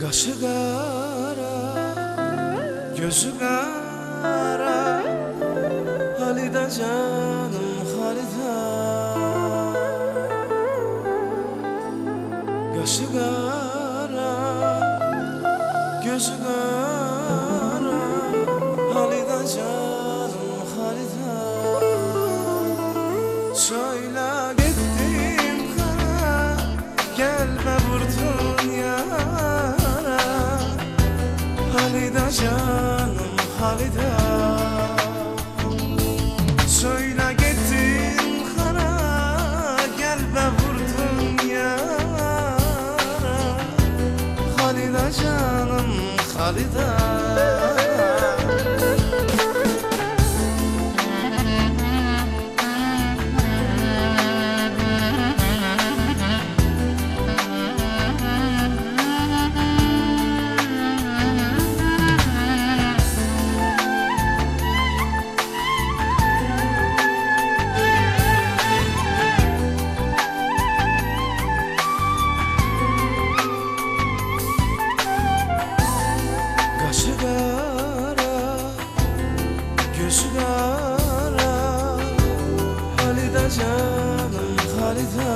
Kaşı kara, gözü kara, Halide canım Halide. Kaşı kara, gözü kara, Halide canım Halide. Söyle gittim kara, gelme vurdun yara, Halide canım Halide. Söyle gittin kara, gelme vurdun yara, Halide canım Halide. Kaşı kara, gözü kara, Halide canım Halide.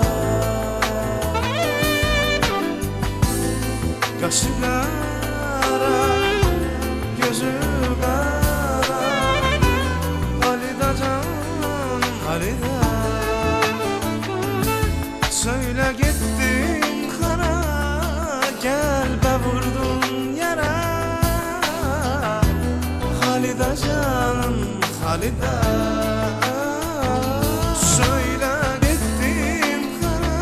Kaşı kara, gözü kara, Halide canım Halide. Söyle gittin kara, gel be vurdun yara, Halide canım Halide. Söyle gittim kara,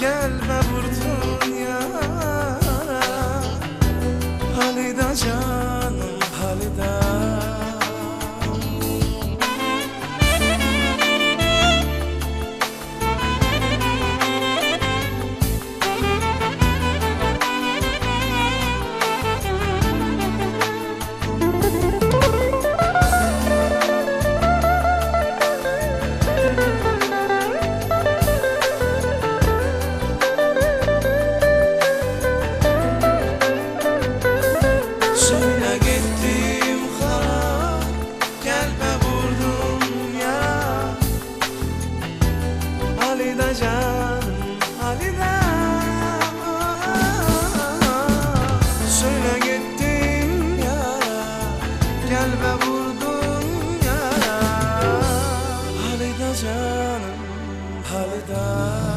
gelme vurdun yara, Halide canım Halide. Söyle gittim kara, gelme vurdum yara, Halide canım Halide. Söyle gittim yara, gelme vurdum yara, Halide canım Halide.